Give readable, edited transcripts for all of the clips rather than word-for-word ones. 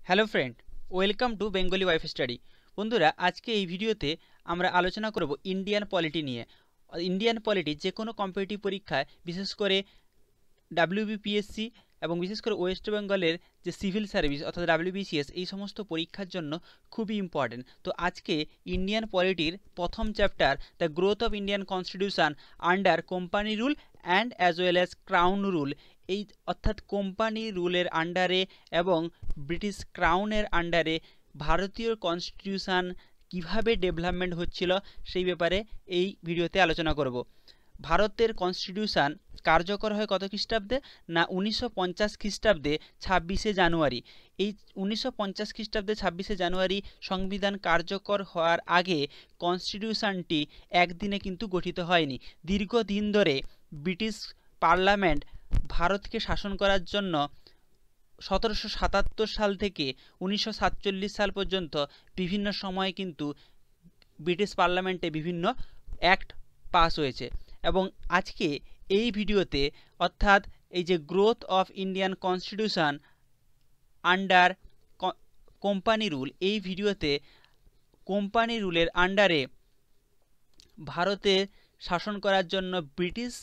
Hello friend, welcome to Bengali wife study. বন্ধুরা, আজকে এই ভিডিওতে আমরা আলোচনা করব ইন্ডিয়ান পলিটি নিয়ে। ইন্ডিয়ান পলিটি যে কোনো কম্পিটিটিভ পরীক্ষায়, বিশেষ করে ডাব্লিউবিপিএসসি এবং বিশেষ করে ওয়েস্ট বেঙ্গলের যে সিভিল সার্ভিস অর্থাৎ ডাব্লিউবিসিএস, এই সমস্ত পরীক্ষার জন্য খুবই ইম্পর্টেন্ট। তো আজকে ইন্ডিয়ান পলিটির প্রথম chapter the growth of Indian constitution under company rule and as well as crown rule, এই অর্থাৎ কোম্পানি রুলের আন্ডারে এবং ব্রিটিশ ক্রাউনের আন্ডারে ভারতীয় কনস্টিটিউশন কিভাবে ডেভেলপমেন্ট হচ্ছিল সেই ব্যাপারে এই ভিডিওতে আলোচনা করব। ভারতের কনস্টিটিউশন কার্যকর হয় কত খ্রিস্টাব্দে? না 1950 খ্রিস্টাব্দে 26শে জানুয়ারি। এই 1950 খ্রিস্টাব্দে 26শে জানুয়ারি সংবিধান কার্যকর হওয়ার আগে কনস্টিটিউশনটি একদিনে কিন্তু গঠিত হয়নি। দীর্ঘদিন ধরে ব্রিটিশ পার্লামেন্ট ভারতকে শাসন করার জন্য 1777 সাল থেকে 1947 সাল পর্যন্ত বিভিন্ন সময়ে কিন্তু ব্রিটিশ পার্লামেন্টে বিভিন্ন অ্যাক্ট পাস হয়েছে। এবং আজকে এই ভিডিওতে, অর্থাৎ এই যে growth of Indian constitution under company rule, এই ভিডিওতে কোম্পানি রুলের আন্ডারে ভারতে শাসন করার জন্য ব্রিটিশ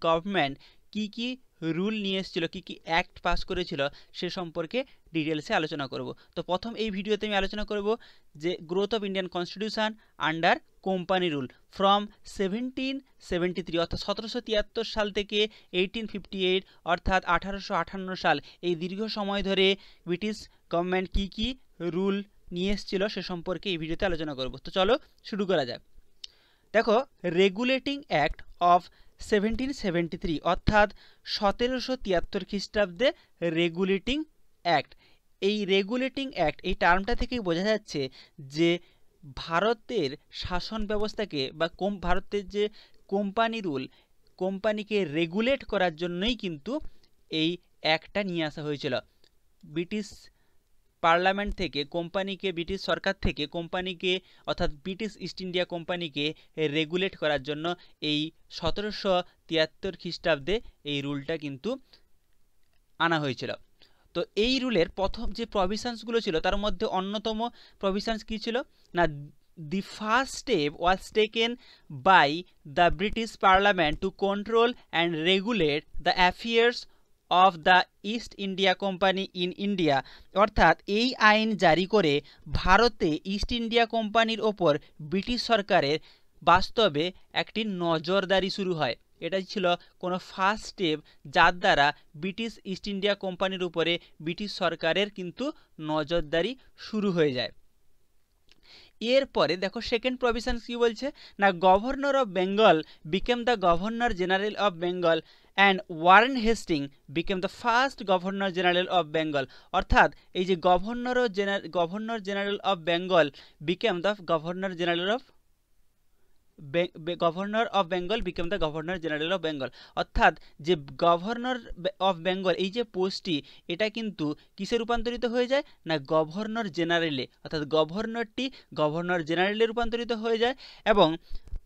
গভর্নমেন্ট কি কি রুল নিয়ে এসেছিল, কী কী অ্যাক্ট পাস করেছিল, সে সম্পর্কে ডিটেলসে আলোচনা করব। তো প্রথম এই ভিডিওতে আমি আলোচনা করব যে growth of Indian constitution under company rule from 1773 অর্থাৎ 1773 সাল থেকে 1858 অর্থাৎ 1858 সাল, এই দীর্ঘ সময় ধরে ব্রিটিশ গভর্নমেন্ট কি কি রুল নিয়ে এসেছিল সে সম্পর্কে এই ভিডিওতে আলোচনা করব। তো চলো শুরু করা যাক। দেখো, রেগুলেটিং অ্যাক্ট অফ 1773 অর্থাৎ 1773 খ্রিস্টাব্দে রেগুলেটিং অ্যাক্ট। এই রেগুলেটিং অ্যাক্ট, এই টার্মটা থেকেই বোঝা যাচ্ছে যে ভারতের শাসন ব্যবস্থাকে বা ভারতের যে কোম্পানি রুল, কোম্পানিকে রেগুলেট করার জন্যই কিন্তু এই অ্যাক্টটা নিয়ে আসা হয়েছিল। ব্রিটিশ পার্লামেন্ট থেকে কোম্পানিকে, ব্রিটিশ সরকার থেকে কোম্পানিকে অর্থাৎ ব্রিটিশ ইস্ট ইন্ডিয়া কোম্পানিকে রেগুলেট করার জন্য এই 1773 খ্রিস্টাব্দে এই রুলটা কিন্তু আনা হয়েছিল। তো এই রুলের প্রথম যে প্রভিশনসগুলো ছিল তার মধ্যে অন্যতম প্রভিশনস কী ছিল না, the first step was taken by the British parliament to control and regulate the affairs of the East India Company in India, অর্থাৎ এই আইন জারি করে ভারতে ইস্ট ইন্ডিয়া কোম্পানির ওপর ব্রিটিশ সরকারের বাস্তবে একটি নজরদারি শুরু হয়। এটাই ছিল কোনো ফার্স্ট স্টেপ যার দ্বারা ব্রিটিশ ইস্ট ইন্ডিয়া কোম্পানির উপরে ব্রিটিশ সরকারের কিন্তু নজরদারি শুরু হয়ে যায়। এরপরে দেখো সেকেন্ড প্রভিশন কি বলছে না, governor of Bengal became the governor general of Bengal and Warren Hasting became the first governor general of Bengal, অর্থাৎ এই যে governor general of Bengal became the governor general of Bengal became the governor general of Bengal, অর্থাৎ যে governor of Bengal এই যে পোস্টটি, এটা কিন্তু কিসে রূপান্তরিত হয়ে যায় না গভর্নর জেনারেলে, অর্থাৎ গভর্নরটি গভর্নর জেনারেলে রূপান্তরিত হয়ে যায়। এবং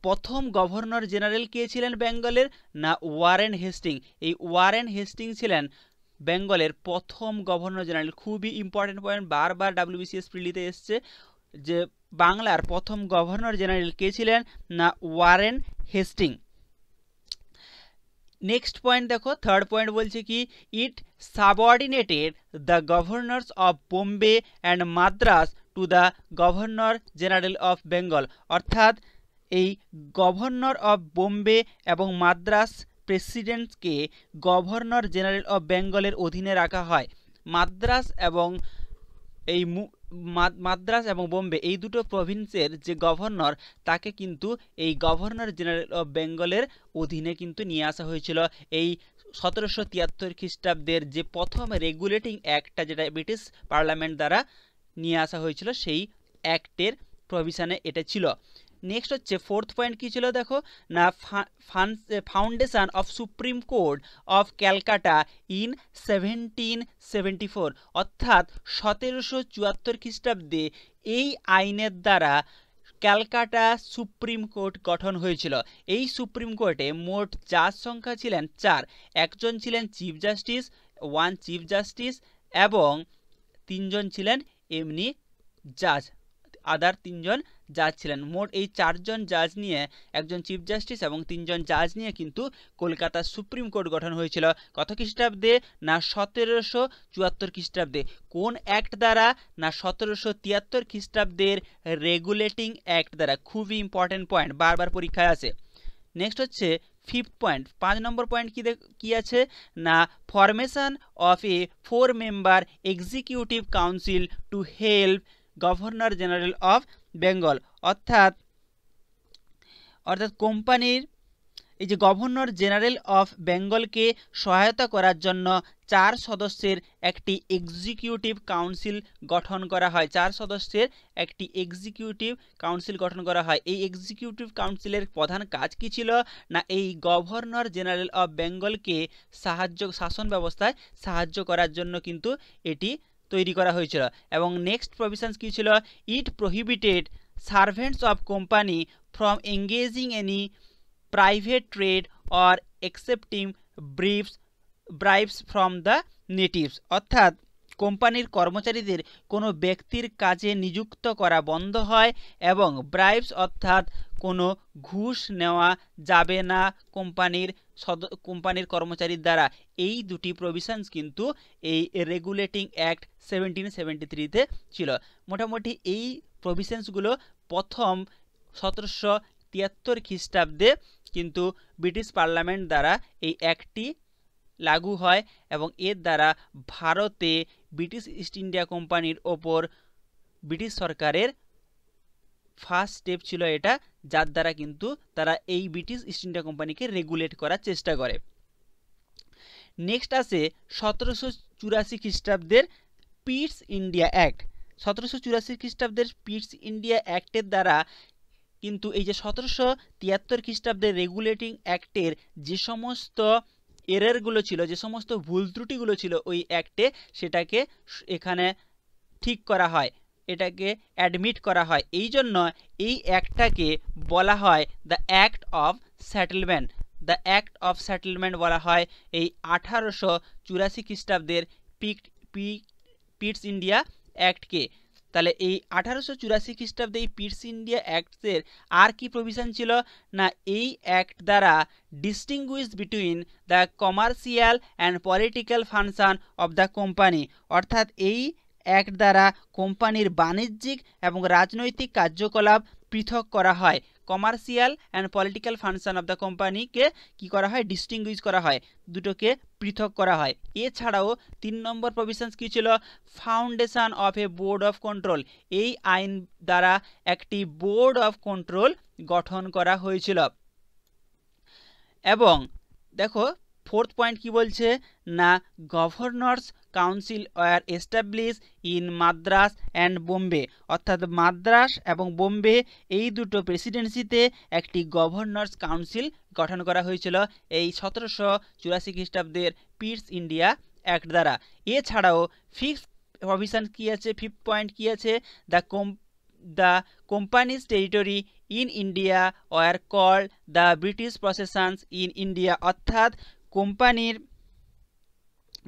প্রথম গভর্নর জেনারেল কে ছিলেন বেঙ্গলের না ওয়ারেন হেস্টিং। এই ওয়ারেন হেস্টিং ছিলেন বেঙ্গলের প্রথম গভর্নর জেনারেল। খুবই ইম্পর্টেন্ট পয়েন্ট, বারবার ডাব্লিউবিসিএস প্রিলিতে এসছে যে বাংলার প্রথম গভর্নর জেনারেল কে ছিলেন না ওয়ারেন হেস্টিং। নেক্সট পয়েন্ট দেখো, থার্ড পয়েন্ট বলছে কি, it subordinated the governors of Bombay and Madras to the governor general of Bengal, অর্থাৎ এই গভর্নর অফ বোম্বে এবং মাদ্রাস প্রেসিডেন্টকে গভর্নর জেনারেল অফ বেঙ্গলের অধীনে রাখা হয়। মাদ্রাস এবং বোম্বে এই দুটো প্রভিন্সের যে গভর্নর, তাকে কিন্তু এই গভর্নর জেনারেল অফ বেঙ্গলের অধীনে কিন্তু নিয়ে আসা হয়েছিল। এই 1773 খ্রিস্টাব্দের যে প্রথম রেগুলেটিং অ্যাক্টটা, যেটা ব্রিটিশ পার্লামেন্ট দ্বারা নিয়ে আসা হয়েছিল, সেই অ্যাক্টের প্রভিশনে এটা ছিল। নেক্সট হচ্ছে ফোর্থ পয়েন্ট কী ছিল দেখো না, foundation of supreme court of Calcutta in 1774, অর্থাৎ 1774 খ্রিস্টাব্দে এই আইনের দ্বারা ক্যালকাটা সুপ্রিম কোর্ট গঠন হয়েছিল। এই সুপ্রিম কোর্টে মোট জাজ সংখ্যা ছিলেন 4, একজন ছিলেন চিফ জাস্টিস, 1 চিফ জাস্টিস এবং 3জন ছিলেন এমনি জাজ, আদার 3জন জাজ ছিলেন। মোট এই 4জন জাজ নিয়ে, একজন চিফ জাস্টিস এবং 3জন জাজ নিয়ে কিন্তু কলকাতা সুপ্রিম কোর্ট গঠন হয়েছিল। কত খ্রিস্টাব্দে? না 1774 খ্রিস্টাব্দে। কোন অ্যাক্ট দ্বারা? না 1773 খ্রিস্টাব্দের রেগুলেটিং অ্যাক্ট দ্বারা। খুবই ইম্পর্টেন্ট পয়েন্ট, বারবার পরীক্ষায় আসে। নেক্সট হচ্ছে 5th পয়েন্ট, 5 নম্বর পয়েন্ট কি আছে? না formation of A 4 member executive council to help governor general of Bengal. অর্থাৎ কোম্পানির এই যে গভর্নর জেনারেল অফ বেঙ্গলকে সহায়তা করার জন্য 4 সদস্যের একটি এক্সিকিউটিভ কাউন্সিল গঠন করা হয়। 4 সদস্যের একটি এক্সিকিউটিভ কাউন্সিল গঠন করা হয়। এই এক্সিকিউটিভ কাউন্সিলের প্রধান কাজ কি ছিল? না এই গভর্নর জেনারেল অফ বেঙ্গলকে শাসন ব্যবস্থায় সাহায্য করার জন্য কিন্তু এটি তৈরি করা হয়েছিল। এবং নেক্সট প্রভিশনস কি ছিল? It prohibited servants of company from engaging any private trade or accepting bribes from the natives. অর্থাৎ কোম্পানির কর্মচারীদের কোনো ব্যক্তির কাজে নিযুক্ত করা বন্ধ হয় এবং ব্রাইবস অর্থাৎ কোনো ঘুষ নেওয়া যাবে না কোম্পানির কর্মচারীর দ্বারা। এই দুটি প্রভিশনস কিন্তু এই রেগুলেটিং অ্যাক্ট 1773-তে ছিল। মোটামুটি এই প্রভিশনসগুলো প্রথম 1773 খ্রিস্টাব্দে কিন্তু ব্রিটিশ পার্লামেন্ট দ্বারা এই অ্যাক্টটি লাগু হয় এবং এর দ্বারা ভারতে ব্রিটিশ ইস্ট ইন্ডিয়া কোম্পানির ওপর ব্রিটিশ সরকারের ফার্স্ট স্টেপ ছিল এটা, যার দ্বারা কিন্তু তারা এই ব্রিটিশ ইস্ট ইন্ডিয়া কোম্পানিকে রেগুলেট করার চেষ্টা করে। নেক্সট আসে 1784 খ্রিস্টাব্দের পিটস ইন্ডিয়া অ্যাক্ট। 1784 খ্রিস্টাব্দের পিটস ইন্ডিয়া অ্যাক্টের দ্বারা কিন্তু এই যে 1773 খ্রিস্টাব্দের রেগুলেটিং অ্যাক্টের যে সমস্ত এররগুলো ছিল, যে সমস্ত ভুল ত্রুটিগুলো ছিল ওই অ্যাক্টে, সেটাকে এখানে ঠিক করা হয়, এটাকে অ্যাডমিট করা হয়। এই জন্য এই অ্যাক্টটাকে বলা হয় the act of settlement. The act of settlement বলা হয় এই 1884 খ্রিস্টাব্দের পিটস ইন্ডিয়া অ্যাক্টকে। তাহলে এই 1884 খ্রিস্টাব্দে এই পিটস ইন্ডিয়া অ্যাক্টের আর কি প্রভিশন ছিল? না এই অ্যাক্ট দ্বারা distinguish between the commercial and political function of the company. অর্থাৎ এই অ্যাক্ট দ্বারা কোম্পানির বাণিজ্যিক এবং রাজনৈতিক কার্যকলাপ পৃথক করা হয়। Commercial and political function of the কোম্পানিকে কি করা হয়? ডিস্টিংগুইশ করা হয়, দুটোকে পৃথক করা হয়। এছাড়াও 3 নম্বর প্রভিশনস কি ছিল? Foundation of A board of control. এই আইন দ্বারা একটি বোর্ড অফ কন্ট্রোল গঠন করা হয়েছিল। এবং দেখো 4th পয়েন্ট কি বলছে? না governors council were establish in Madras and Bombay. অর্থাৎ মাদ্রাস এবং বোম্বে এই দুটো প্রেসিডেন্সিতে একটি গভর্নর্স কাউন্সিল গঠন করা হয়েছিল এই 1784 খ্রিস্টাব্দের পিটস ইন্ডিয়া অ্যাক্ট দ্বারা। এছাড়াও 5th প্রভিশন কি আছে? 5th পয়েন্ট কি আছে? The company's territory in India were called the British possessions in India. অর্থাৎ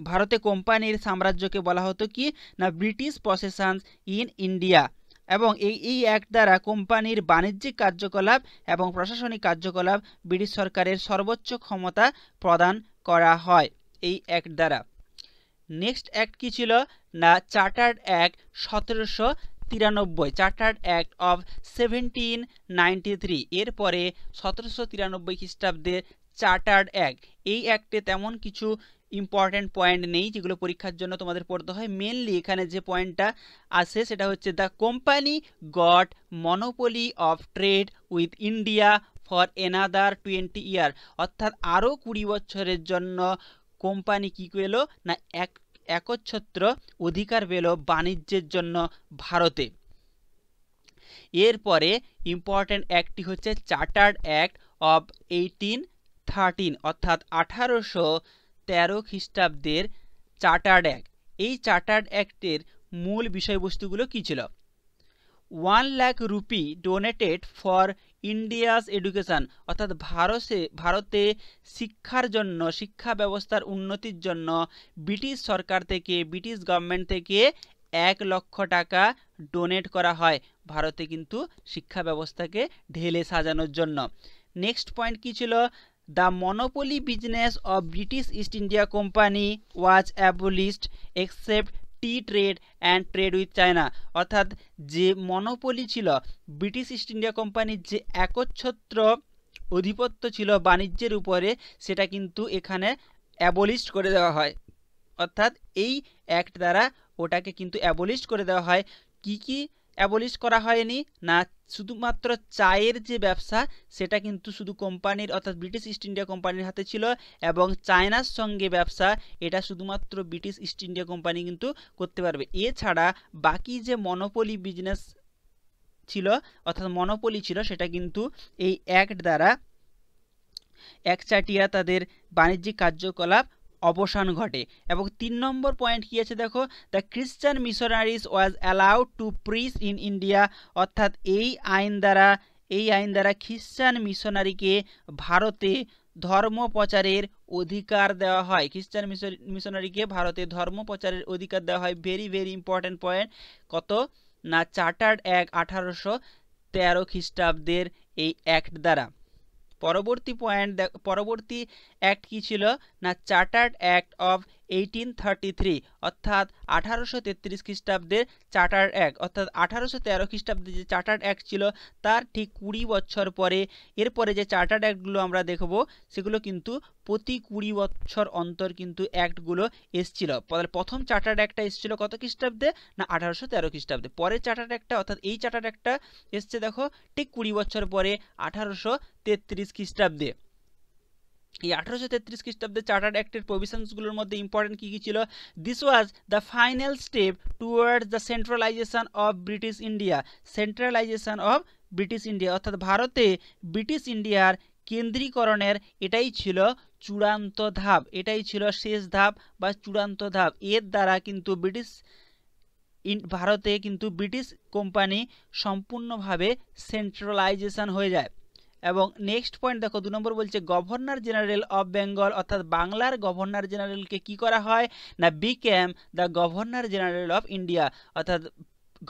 ভারতে কোম্পানির সাম্রাজ্যকে বলা হতো কি? না ব্রিটিশ পসেশনস ইন ইন্ডিয়া। এবং এই অ্যাক্ট দ্বারা কোম্পানির বাণিজ্যিক কার্যকলাপ এবং প্রশাসনিক কার্যকলাপ ব্রিটিশ সরকারের সর্বোচ্চ ক্ষমতা প্রদান করা হয় এই অ্যাক্ট দ্বারা। নেক্সট অ্যাক্ট কি ছিল? না chartered act 1793, chartered act of 1793। এরপরে 1793 খ্রিস্টাব্দের চার্টার্ড অ্যাক্ট। এই অ্যাক্টে তেমন কিছু ইম্পর্টেন্ট পয়েন্ট নেই যেগুলো পরীক্ষার জন্য তোমাদের পড়তে হয়। মেনলি এখানে যে পয়েন্টটা আসে সেটা হচ্ছে the company goat monopoly of trade with India for another 20 ইয়ার। অর্থাৎ আরও 20 বছরের জন্য কোম্পানি কি পেল? না একচ্ছত্র অধিকার পেল বাণিজ্যের জন্য ভারতে। এরপরে ইম্পর্টেন্ট অ্যাক্টটি হচ্ছে চার্টার্ড অ্যাক্ট অফ 1813, অর্থাৎ 1813 খ্রিস্টাব্দের চার্টার্ড অ্যাক্ট। এই চার্টার্ড অ্যাক্টের মূল বিষয়বস্তুগুলো কী ছিল? 1 lakh rupee donated for India's education. অর্থাৎ ভারতে শিক্ষার জন্য, শিক্ষা ব্যবস্থার উন্নতির জন্য ব্রিটিশ সরকার থেকে, ব্রিটিশ গভর্নমেন্ট থেকে 1 লক্ষ টাকা ডোনেট করা হয় ভারতে কিন্তু শিক্ষা ব্যবস্থাকে ঢেলে সাজানোর জন্য। নেক্সট পয়েন্ট কি ছিল? The monopoly business of British east India company was abolished except T trade and trade with China. অর্থাৎ যে মনোপলি ছিল ব্রিটিশ ইস্ট ইন্ডিয়া কোম্পানির, যে একচ্ছত্র অধিপত্য ছিল বাণিজ্যের উপরে, সেটা কিন্তু এখানে অ্যাবলিশড করে দেওয়া হয়। অর্থাৎ এই অ্যাক্ট দ্বারা ওটাকে কিন্তু অ্যাবলিশড করে দেওয়া হয়। কি কি অ্যাবলিশ করা হয়নি? না শুধুমাত্র চায়ের যে ব্যবসা সেটা কিন্তু শুধু কোম্পানির অর্থাৎ ব্রিটিশ ইস্ট ইন্ডিয়া কোম্পানির হাতে ছিল, এবং চায়নার সঙ্গে ব্যবসা এটা শুধুমাত্র ব্রিটিশ ইস্ট ইন্ডিয়া কোম্পানি কিন্তু করতে পারবে। এছাড়া বাকি যে মনোপলি বিজনেস ছিল অর্থাৎ মনোপলি ছিল সেটা কিন্তু এই অ্যাক্ট দ্বারা একচাটিয়া তাদের বাণিজ্যিক কার্যকলাপ অবসান ঘটে। এবং 3 নম্বর পয়েন্ট কি আছে দেখো, the Christian missionaries was allowed to preach in India. অর্থাৎ এই আইন দ্বারা খ্রিশ্চান মিশনারিকে ভারতে ধর্ম প্রচারের অধিকার দেওয়া হয়। খ্রিশ্চান মিশনারিকে ভারতে ধর্ম প্রচারের অধিকার দেওয়া হয়। Very very important point. কত না চার্টার্ড অ্যাক্ট 1813 খ্রিস্টাব্দের এই অ্যাক্ট দ্বারা। পরবর্তী অ্যাক্ট কি ছিল? না চার্টার্ড অ্যাক্ট অফ 1833 অর্থাৎ 1833 খ্রিস্টাব্দের চার্টার্ড অ্যাক্ট। অর্থাৎ 1813 খ্রিস্টাব্দে যে চার্টার্ড অ্যাক্ট ছিল তার ঠিক 20 বছর পরে এরপরে যে চার্টার্ড অ্যাক্টগুলো আমরা দেখব সেগুলো কিন্তু প্রতি 20 বছর অন্তর কিন্তু অ্যাক্টগুলো এসছিল। প্রথম চার্টার্ড অ্যাক্টটা এসেছিল কত খ্রিস্টাব্দে? না 1813 খ্রিস্টাব্দে। পরের চার্টার্ড অ্যাক্টটা অর্থাৎ এই চার্টার্ড অ্যাক্টটা এসছে দেখো ঠিক 20 বছর পরে 1833 খ্রিস্টাব্দে। এই 1833 খ্রিস্টাব্দে চার্টার্ড অ্যাক্টের প্রভিশনসগুলোর মধ্যে ইম্পর্টেন্ট কী কী ছিল? This was the final step towards the centralisation of British India. Centralisation of British India অর্থাৎ ভারতে ব্রিটিশ ইন্ডিয়ার কেন্দ্রীকরণের এটাই ছিল চূড়ান্ত ধাপ, এটাই ছিল শেষ ধাপ বা চূড়ান্ত ধাপ। এর দ্বারা কিন্তু ভারতে কিন্তু ব্রিটিশ কোম্পানি সম্পূর্ণভাবে সেন্ট্রালাইজেশন হয়ে যায়। এবং নেক্সট পয়েন্ট দেখো 2 নম্বর বলছে গভর্নর জেনারেল অফ বেঙ্গল। অর্থাৎ বাংলার গভর্নর জেনারেলকে কি করা হয়? না became the governor general of India. অর্থাৎ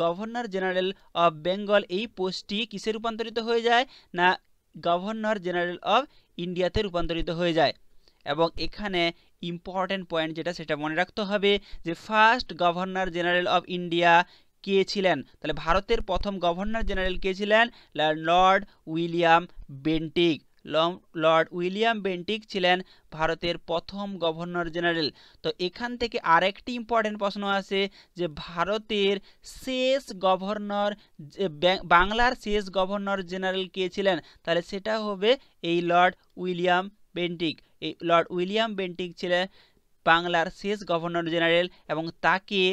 গভর্নর জেনারেল অফ বেঙ্গল এই পোস্টটি কিসে রূপান্তরিত হয়ে যায়? না গভর্নর জেনারেল অফ ইন্ডিয়াতে রূপান্তরিত হয়ে যায়। এবং এখানে ইম্পর্টেন্ট পয়েন্ট যেটা সেটা মনে রাখতে হবে যে first governor general of India কে ছিলেন? তাহলে ভারতের প্রথম গভর্নর জেনারেল কে ছিলেন? Lord William Bentinck. Lord William Bentinck ছিলেন ভারতের প্রথম গভর্নর জেনারেল। তো এখান থেকে আরেকটি ইম্পর্টেন্ট প্রশ্ন আছে যে ভারতের শেষ গভর্নর, বাংলার শেষ গভর্নর জেনারেল কে ছিলেন? তাহলে সেটা হবে এই লর্ড উইলিয়াম বেন্টিক। এই লর্ড উইলিয়াম বেন্টিক ছিলেন বাংলার শেষ গভর্নর জেনারেল, এবং তাকে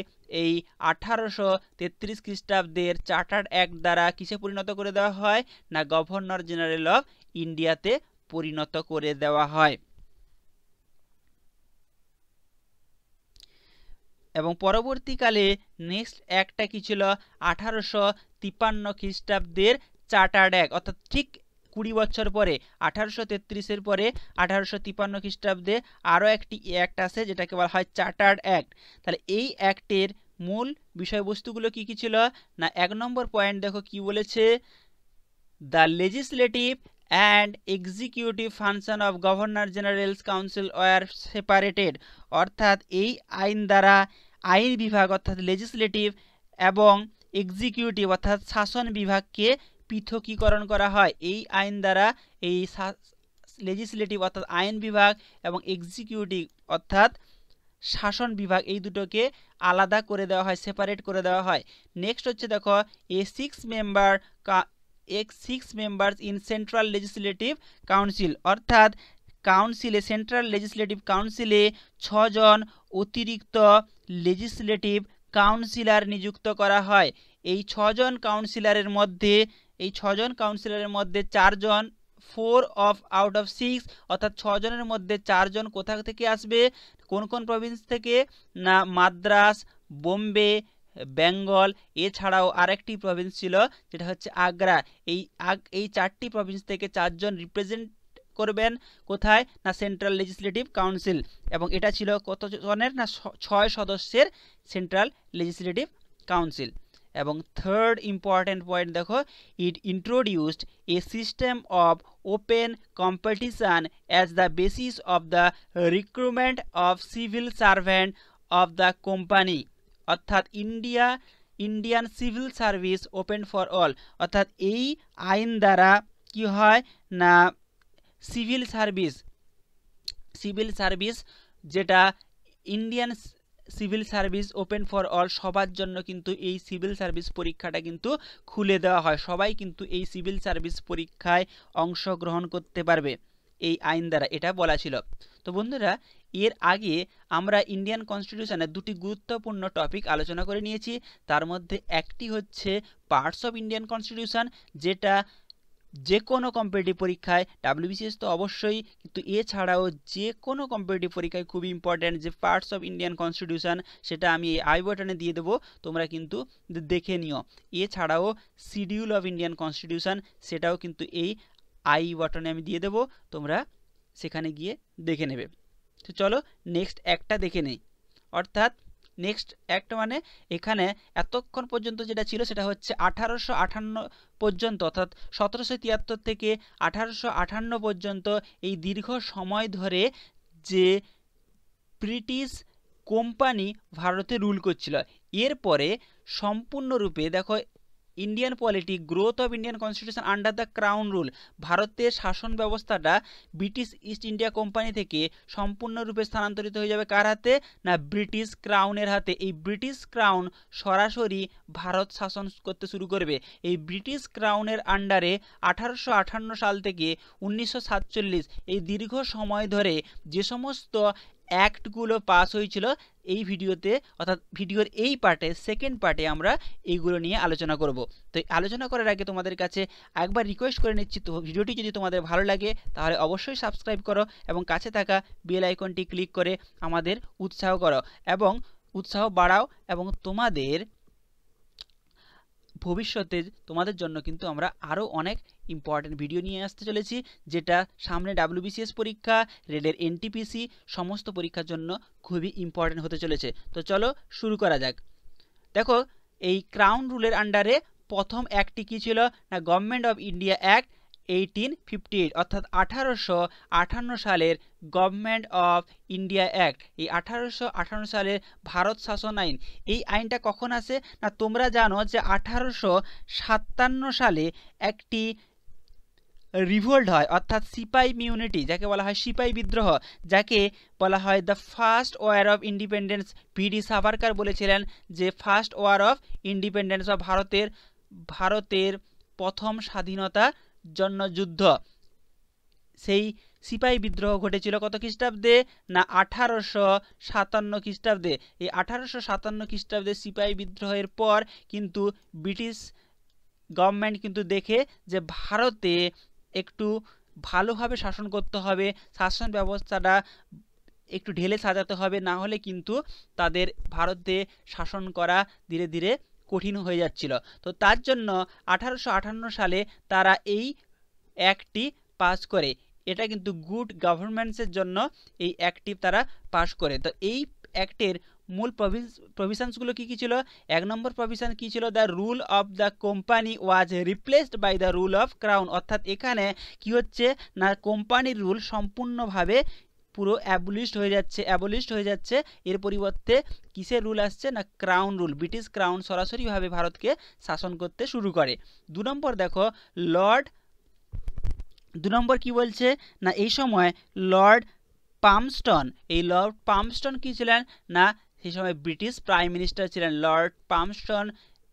এই 1833 খ্রিস্টাব্দের চার্টার্ড অ্যাক্ট দ্বারা কিসে পরিণত করে দেওয়া হয়? না গভর্নর জেনারেল অফ ইন্ডিয়াতে পরিণত করে দেওয়া হয়। এবং পরবর্তীকালে নেক্সট অ্যাক্টটা কি ছিল? 1853 খ্রিস্টাব্দের চার্টার্ড অ্যাক্ট। অর্থাৎ ঠিক 20 বছর পরে 1833-এর পরে 1853 খ্রিস্টাব্দে আরও একটি অ্যাক্ট আছে যেটাকে বলা হয় চার্টার্ড অ্যাক্ট। তাহলে এই অ্যাক্টের মূল বিষয়বস্তুগুলো কি কি ছিল? না 1 নম্বর পয়েন্ট দেখো কি বলেছে, the legislative and executive function of governor generals council were separated. অর্থাৎ এই আইন দ্বারা আইন বিভাগ অর্থাৎ লেজিসলেটিভ এবং এক্সিকিউটিভ অর্থাৎ শাসন বিভাগকে পৃথকীকরণ করা হয়। এই আইন দ্বারা এই লেজিসলেটিভ অর্থাৎ আইন বিভাগ এবং এক্সিকিউটিভ অর্থাৎ শাসন বিভাগ এই দুটোকে আলাদা করে দেওয়া হয়, সেপারেট করে দেওয়া হয়। নেক্সট হচ্ছে দেখো six members in central legislative council. অর্থাৎ কাউন্সিলে, সেন্ট্রাল লেজিসলেটিভ কাউন্সিলে 6 জন অতিরিক্ত লেজিসলেটিভ কাউন্সিলর নিযুক্ত করা হয়। এই 6 জন কাউন্সিলরের মধ্যে 4 জন 4 আউট অফ 6 অর্থাৎ 6 জনের মধ্যে 4 জন কোথা থেকে আসবে? কোন কোন প্রভিন্স থেকে? না মাদ্রাস, বোম্বে, বেঙ্গল, এছাড়াও আরেকটি প্রভিন্স ছিল যেটা হচ্ছে আগ্রা। এই 4টি প্রভিন্স থেকে 4 জন রিপ্রেজেন্ট করবেন কোথায়? না সেন্ট্রাল লেজিসলেটিভ কাউন্সিল। এবং এটা ছিল কত জনের? না 6 সদস্যের সেন্ট্রাল লেজিসলেটিভ কাউন্সিল। এবং থার্ড ইম্পর্টেন্ট পয়েন্ট দেখো, it introduced a system of open competition as the basis of the recruitment of civil servant of the company. অর্থাৎ Indian civil service open for all. অর্থাৎ এই আইন দ্বারা কি হয় না, সিভিল সার্ভিস যেটা Indian civil service open for all, সবার জন্য কিন্তু এই সিভিল সার্ভিস পরীক্ষাটা কিন্তু খুলে দেওয়া হয়। সবাই কিন্তু এই সিভিল সার্ভিস পরীক্ষায় অংশগ্রহণ করতে পারবে এই আইন দ্বারা, এটা বলা ছিল। তো বন্ধুরা, এর আগে আমরা ইন্ডিয়ান কনস্টিটিউশনের দুটি গুরুত্বপূর্ণ টপিক আলোচনা করে নিয়েছি। তার মধ্যে একটি হচ্ছে পার্টস অফ ইন্ডিয়ান কনস্টিটিউশন, যেটা যে কোনো কম্পিটিটিভ পরীক্ষায়, ডাব্লিউবিসিএস তো অবশ্যই, কিন্তু এছাড়াও যে কোনো কম্পিটিটিভ পরীক্ষায় খুবই ইম্পর্ট্যান্ট যে পার্টস অফ ইন্ডিয়ান কনস্টিটিউশন, সেটা আমি এই আই বাটনে দিয়ে দেবো, তোমরা কিন্তু দেখে নিও। এছাড়াও শিডিউল অফ ইন্ডিয়ান কনস্টিটিউশন, সেটাও কিন্তু এই আই বাটনে আমি দিয়ে দেবো, তোমরা সেখানে গিয়ে দেখে নেবে। তো চলো নেক্সট একটা দেখে নেই। অর্থাৎ নেক্সট অ্যাক্ট মানে এখানে এতক্ষণ পর্যন্ত যেটা ছিল সেটা হচ্ছে 1858 পর্যন্ত, অর্থাৎ 1773 থেকে 1858 পর্যন্ত এই দীর্ঘ সময় ধরে যে ব্রিটিশ কোম্পানি ভারতে রুল করছিল। এরপরে সম্পূর্ণরূপে দেখো, Indian polity, growth of Indian constitution under the crown rule, ভারতের শাসন ব্যবস্থাটা ব্রিটিশ ইস্ট ইন্ডিয়া কোম্পানি থেকে সম্পূর্ণরূপে স্থানান্তরিত হয়ে যাবে কার হাতে না, ব্রিটিশ ক্রাউনের হাতে। এই ব্রিটিশ ক্রাউন সরাসরি ভারত শাসন করতে শুরু করবে। এই ব্রিটিশ ক্রাউনের আন্ডারে 1858 সাল থেকে 1947 এই দীর্ঘ সময় ধরে যে সমস্ত অ্যাক্টগুলো পাস হয়েছিল, এই ভিডিওতে অর্থাৎ ভিডিওর এই পার্টে, সেকেন্ড পার্টে আমরা এইগুলো নিয়ে আলোচনা করব। তো আলোচনা করার আগে তোমাদের কাছে একবার রিকোয়েস্ট করে নিচ্ছি, তো ভিডিওটি যদি তোমাদের ভালো লাগে তাহলে অবশ্যই সাবস্ক্রাইব করো এবং কাছে থাকা বেল আইকনটি ক্লিক করে আমাদের উৎসাহ করো এবং উৎসাহ বাড়াও। এবং তোমাদের ভবিষ্যতে তোমাদের জন্য কিন্তু আমরা আরও অনেক ইম্পর্টেন্ট ভিডিও নিয়ে আসতে চলেছি, যেটা সামনে ডাব্লিউবিসিএস পরীক্ষা, রেলের এনটিপিসি সমস্ত পরীক্ষার জন্য খুবই ইম্পর্টেন্ট হতে চলেছে। তো চলো শুরু করা যাক। দেখো, এই ক্রাউন রুলের আন্ডারে প্রথম অ্যাক্টটি কী ছিল না, গভর্নমেন্ট অফ ইন্ডিয়া অ্যাক্ট 1858, অর্থাৎ 1858 সালের গভর্নমেন্ট অফ ইন্ডিয়া অ্যাক্ট। এই 1858 সালের ভারত শাসন আইন। এই আইনটা কখন আসে না, তোমরা জানো যে 1857 সালে একটি রিভোল্ট হয়, অর্থাৎ সিপাই মিউনিটি, যাকে বলা হয় সিপাই বিদ্রোহ, যাকে বলা হয় the first war of independence. V D. Savarkar বলেছিলেন যে ফার্স্ট ওয়ার অফ ইন্ডিপেন্ডেন্স, বা ভারতের প্রথম স্বাধীনতা জন্য যুদ্ধ। সেই সিপাই বিদ্রোহ ঘটেছিল কত খ্রিস্টাব্দে না, 1857 খ্রিস্টাব্দে। এই 1857 খ্রিস্টাব্দে সিপাই বিদ্রোহের পর কিন্তু ব্রিটিশ গভর্নমেন্ট কিন্তু দেখে যে ভারতে একটু ভালোভাবে শাসন করতে হবে, শাসন ব্যবস্থাটা একটু ঢেলে সাজাতে হবে, না হলে কিন্তু তাদের ভারতে শাসন করা ধীরে ধীরে কঠিন হয়ে যাচ্ছিল। তো তার জন্য 1858 সালে তারা এই অ্যাক্টটি পাস করে। এটা কিন্তু গুড গভর্নেন্সের জন্য এই অ্যাক্টটি তারা পাস করে। তো এই অ্যাক্টের মূল প্রভিশনসগুলো কী কী ছিল? 1 নম্বর প্রভিশন কী ছিল? The rule of the company was replaced by the rule of crown. অর্থাৎ এখানে কি হচ্ছে না, কোম্পানির রুল সম্পূর্ণভাবে পুরো অ্যাবলিশড হয়ে যাচ্ছে। এর পরিবর্তে কিসের রুল আসছে না, ক্রাউন রুল। ব্রিটিশ ক্রাউন সরাসরিভাবে ভারতকে শাসন করতে শুরু করে। 2 নম্বর দেখো, 2 নম্বর কি বলছে না, এই সময় লর্ড পামস্টন, এই লর্ড পামস্টন কি ছিলেন না, সেই সময় ব্রিটিশ প্রাইম মিনিস্টার ছিলেন। লর্ড পামস্টন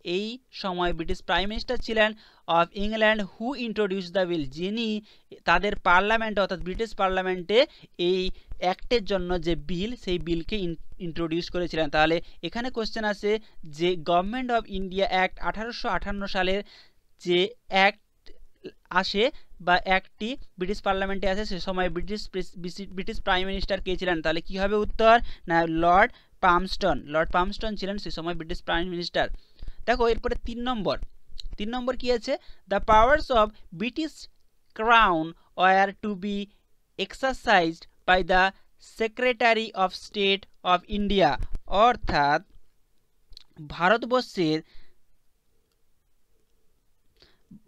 এই সময় ব্রিটিশ প্রাইম মিনিস্টার ছিলেন of England, who introduce the বিল, যিনি তাদের পার্লামেন্টে অর্থাৎ ব্রিটিশ পার্লামেন্টে এই অ্যাক্টের জন্য যে বিল, সেই বিলকে ইন্ট্রোডিউস করেছিলেন। তাহলে এখানে কোশ্চেন আসে যে গভর্নমেন্ট অফ ইন্ডিয়া অ্যাক্ট 1858 সালের যে অ্যাক্ট আসে বা অ্যাক্টটি ব্রিটিশ পার্লামেন্টে আসে, সে সময় ব্রিটিশ প্রাইম মিনিস্টার কে ছিলেন? তাহলে কি হবে উত্তর না, লর্ড পামস্টন ছিলেন সে সময় ব্রিটিশ প্রাইম মিনিস্টার। দেখো এরপরে 3 নম্বর কি আছে? The powers of British crown were to be exercised by the secretary of state of India. অর্থাৎ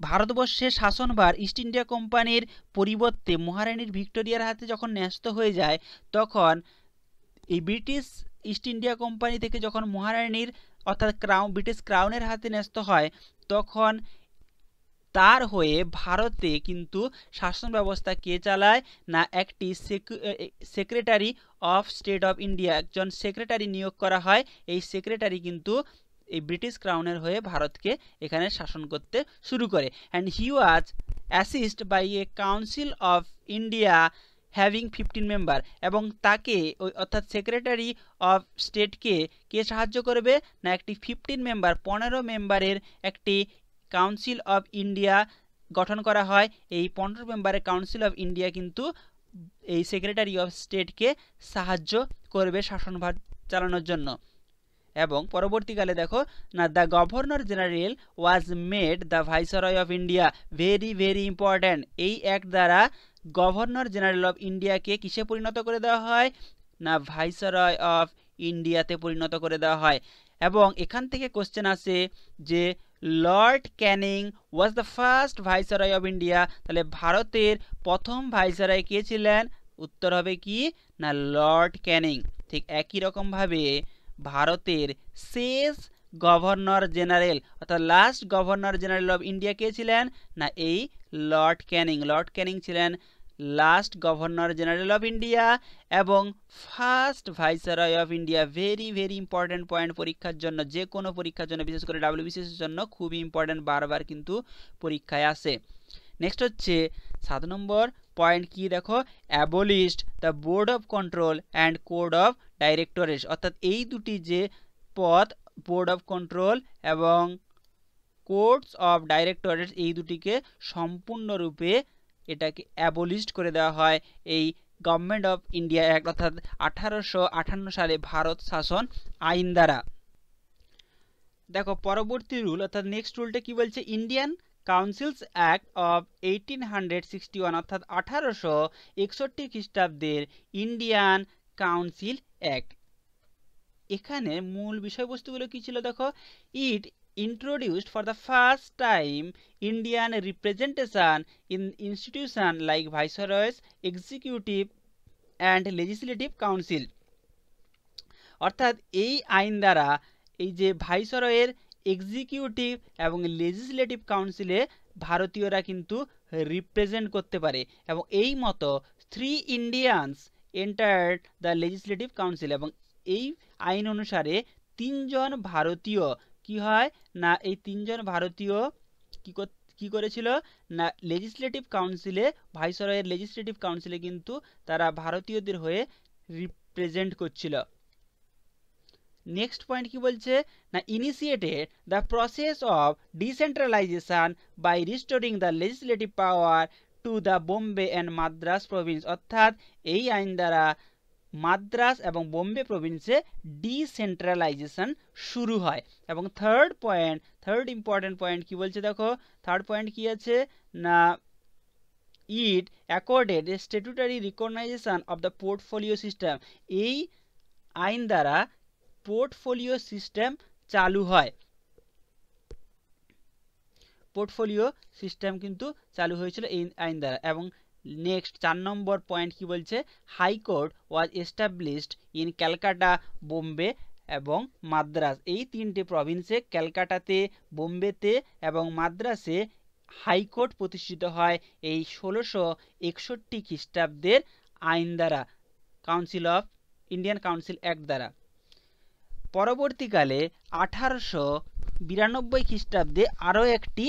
ভারতবর্ষের শাসনভার ইস্ট ইন্ডিয়া কোম্পানির পরিবর্তে মহারানী ভিক্টোরিয়ার হাতে যখন ন্যস্ত হয়ে যায়, তখন এই ব্রিটিশ ইস্ট ইন্ডিয়া কোম্পানি থেকে যখন মহারানীর অর্থাৎ ব্রিটিশ ক্রাউনের হাতে ন্যস্ত হয়, তখন তার হয়ে ভারতে কিন্তু শাসন ব্যবস্থা কে চালায় না, একটি secretary of state of India, একজন সেক্রেটারি নিয়োগ করা হয়। এই সেক্রেটারি কিন্তু এই ব্রিটিশ ক্রাউনের হয়ে ভারতকে এখানে শাসন করতে শুরু করে। And he was assist by a council of India having 15 member, এবং তাকে ওই অর্থাৎ সেক্রেটারি অফ স্টেটকে কে সাহায্য করবে না, একটি 15 মেম্বারের একটি কাউন্সিল অফ ইন্ডিয়া গঠন করা হয়। এই 15 মেম্বারের কাউন্সিল অফ ইন্ডিয়া কিন্তু এই সেক্রেটারি অফ স্টেটকে সাহায্য করবে শাসনভার চালানোর জন্য। এবং পরবর্তীকালে দেখো না, the governor general was made the viceroy of India, very very important. এই অ্যাক্ট দ্বারা গভর্নর জেনারেল অফ ইন্ডিয়াকে কিসে পরিণত করে দেওয়া হয় না, ভাইসরয় অফ ইন্ডিয়াতে পরিণত করে দেওয়া হয়। এবং এখান থেকে কোশ্চেন আসে যে Lord Canning was the first viceroy of India, তাহলে ভারতের প্রথম ভাইসরয় কে ছিলেন? উত্তর হবে কি না, লর্ড ক্যানিং। ঠিক একই রকমভাবে ভারতের শেষ গভর্নর জেনারেল অর্থাৎ last governor general of India কে ছিলেন না, এই লর্ড ক্যানিং। লর্ড ক্যানিং ছিলেন last governor general of India এবং first viceroy of India. Very very important point পরীক্ষার জন্য, যে কোনো পরীক্ষার জন্য, বিশেষ করে WBCS এর জন্য খুবই ইম্পর্টেন্ট, বারবার কিন্তু পরীক্ষায় আসে। নেক্সট হচ্ছে 7 নম্বর পয়েন্ট কি দেখো, abolished the board of control and code of directorate, অর্থাৎ এই দুটি যে পদ বোর্ড অফ কন্ট্রোল এবং কোডস অফ ডাইরেক্টরেট, এই দুটিকে সম্পূর্ণরূপে এটাকে অ্যাবলিশড করে দেওয়া হয় এই গভর্নমেন্ট অফ ইন্ডিয়া অ্যাক্ট অর্থাৎ 1858 সালে ভারত শাসন আইন দ্বারা। দেখো পরবর্তী রুল অর্থাৎ নেক্সট রুলটা কি বলছে, ইন্ডিয়ান কাউন্সিলস অ্যাক্ট অফ 1861 অর্থাৎ 1861 খ্রিস্টাব্দের ইন্ডিয়ান কাউন্সিল অ্যাক্ট। এখানে মূল বিষয়বস্তুগুলো কি ছিল দেখো, ইট introduced for the first time Indian representation in institution like viceroys, executive and legislative council, অর্থাৎ এই আইন দ্বারা এই যে ভাইসরয়ের এক্সিকিউটিভ এবং লেজিসলেটিভ কাউন্সিলে ভারতীয়রা কিন্তু রিপ্রেজেন্ট করতে পারে, এবং এই মতো 3 Indians entered the legislative council, এবং এই আইন অনুসারে 3 জন ভারতীয় কি হয় না, এই 3 জন ভারতীয় কি করেছিল না, লেজিসলেটিভ কাউন্সিলে, ভাইসরয়ের লেজিসলেটিভ কাউন্সিলে কিন্তু তারা ভারতীয়দের হয়ে রিপ্রেজেন্ট করছিল। নেক্সট পয়েন্ট কি বলছে না, initiated the process of decentralisation by restoring the legislative power to the Bombay and Madras province, অর্থাৎ এই আইন দ্বারা মাদ্রাস এবং বোম্বে প্রভিন্সে ডিসেন্ট্রালাইজেশন শুরু হয়। এবং থার্ড ইম্পর্টেন্ট পয়েন্ট কি বলছে দেখো, থার্ড পয়েন্ট কি আছে না, it accorded a statutory recognition of the portfolio system, এই আইন দ্বারা পোর্টফোলিও সিস্টেম চালু হয়, পোর্টফোলিও সিস্টেম কিন্তু চালু হয়েছিল এই আইন দ্বারা। এবং নেক্সট 4 নম্বর পয়েন্ট কি বলছে, high court was established in Calcutta, Bombay এবং মাদ্রাস, এই 3টে প্রভিন্সে ক্যালকাটাতে, বোম্বেতে এবং মাদ্রাসে হাইকোর্ট প্রতিষ্ঠিত হয় এই 1661 খ্রিস্টাব্দের আইন দ্বারা, council of Indian council act দ্বারা। পরবর্তীকালে 1892 খ্রিস্টাব্দে আরও একটি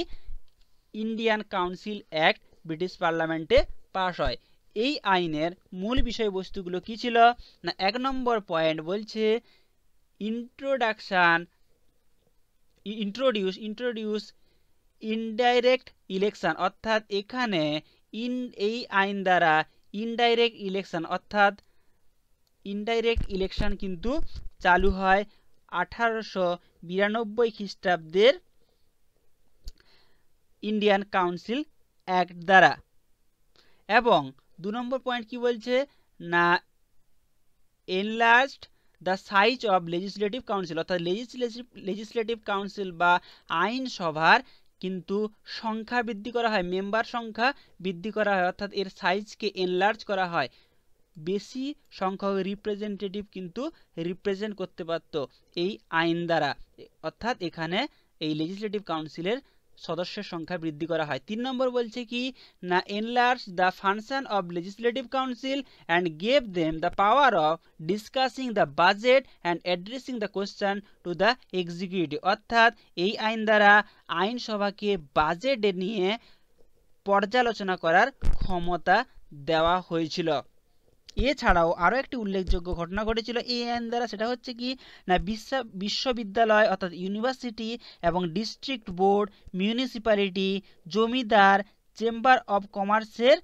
ইন্ডিয়ান কাউন্সিল অ্যাক্ট ব্রিটিশ পার্লামেন্টে পাশ হয়। এই আইনের মূল বিষয়বস্তুগুলো কি ছিল না, 1 নম্বর পয়েন্ট বলছে ইন্ট্রোডিউস ইনডাইরেক্ট ইলেকশন, অর্থাৎ এখানে এই আইন দ্বারা ইনডাইরেক্ট ইলেকশন অর্থাৎ ইনডাইরেক্ট ইলেকশন কিন্তু চালু হয় 1892 খ্রিস্টাব্দের ইন্ডিয়ান কাউন্সিল অ্যাক্ট দ্বারা। এবং 2 নম্বর পয়েন্ট কি বলছে না, enlarged the size of legislative council, অর্থাৎ লেজিসলেটিভ কাউন্সিল বা আইনসভার কিন্তু সংখ্যা বৃদ্ধি করা হয়, মেম্বার সংখ্যা বৃদ্ধি করা হয়, অর্থাৎ এর সাইজকে এনলার্জ করা হয়। বেশি সংখ্যক রিপ্রেজেন্টেটিভ কিন্তু রিপ্রেজেন্ট করতে পারত এই আইন দ্বারা, অর্থাৎ এখানে এই লেজিসলেটিভ কাউন্সিলের সদস্যের সংখ্যা বৃদ্ধি করা হয়। 3 নম্বর বলছে কি না, enlarge the function of legislative council and gave them the power of discussing the budget and addressing the question to the executive, অর্থাৎ এই আইন দ্বারা আইনসভাকে বাজেট নিয়ে পর্যালোচনা করার ক্ষমতা দেওয়া হয়েছিল। এছাড়াও আরও একটি উল্লেখযোগ্য ঘটনা ঘটেছিল এই আইন দ্বারা, সেটা হচ্ছে কি না, বিশ্ববিদ্যালয় অর্থাৎ ইউনিভার্সিটি এবং district board, municipality, zamindar, chamber of কমার্সের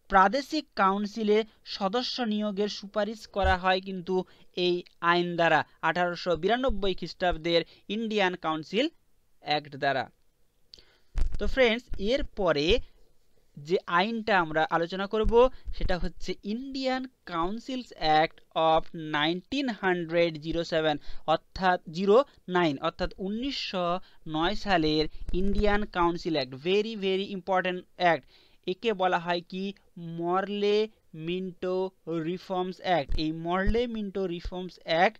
প্রাদেশিক কাউন্সিলে সদস্য নিয়োগের সুপারিশ করা হয় কিন্তু এই আইন দ্বারা, 1892 খ্রিস্টাব্দের ইন্ডিয়ান কাউন্সিল অ্যাক্ট দ্বারা। তো ফ্রেন্ডস, এরপরে যে আইনটা আমরা আলোচনা করব সেটা হচ্ছে ইন্ডিয়ান কাউন্সিলস অ্যাক্ট অফ 1907 অর্থাৎ 1909 সালের Indian council act. Very very important act. একে বলা হয় কি মরলে মিন্টো রিফর্মস অ্যাক্ট। এই মরলে মিন্টো রিফর্মস অ্যাক্ট,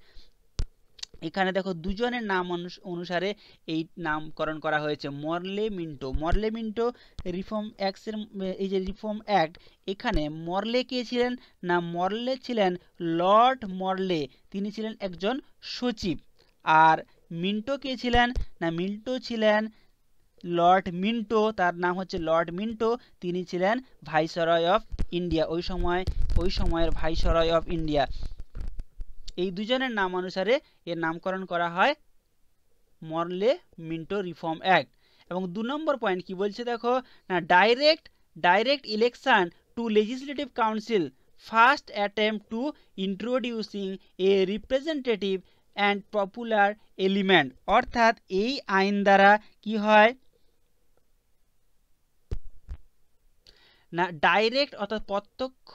এখানে দেখো দুজনের নাম অনুসারে এই নামকরণ করা হয়েছে, মরলে মিন্টো রিফর্ম অ্যাক্টের। এই যে রিফর্ম অ্যাক্ট, এখানে মরলে কে ছিলেন না, মরলে ছিলেন লর্ড মরলে, তিনি ছিলেন একজন সচিব। আর মিন্টো কে ছিলেন না, মিন্টো ছিলেন লর্ড মিন্টো, তার নাম হচ্ছে লর্ড মিন্টো, তিনি ছিলেন ভাইসরয় অফ ইন্ডিয়া, ওই সময়ের ভাইসরয় অফ ইন্ডিয়া। এই দুজনের নাম অনুসারে এর নামকরণ করা হয় মরলে মিন্টো রিফর্ম অ্যাক্ট। এবং 2 নম্বর পয়েন্ট কি বলছে দেখো না, direct election to legislative council, first attempt to introducing a representative and popular element, অর্থাৎ এই আইন দ্বারা কি হয় না, ডাইরেক্ট অর্থাৎ প্রত্যক্ষ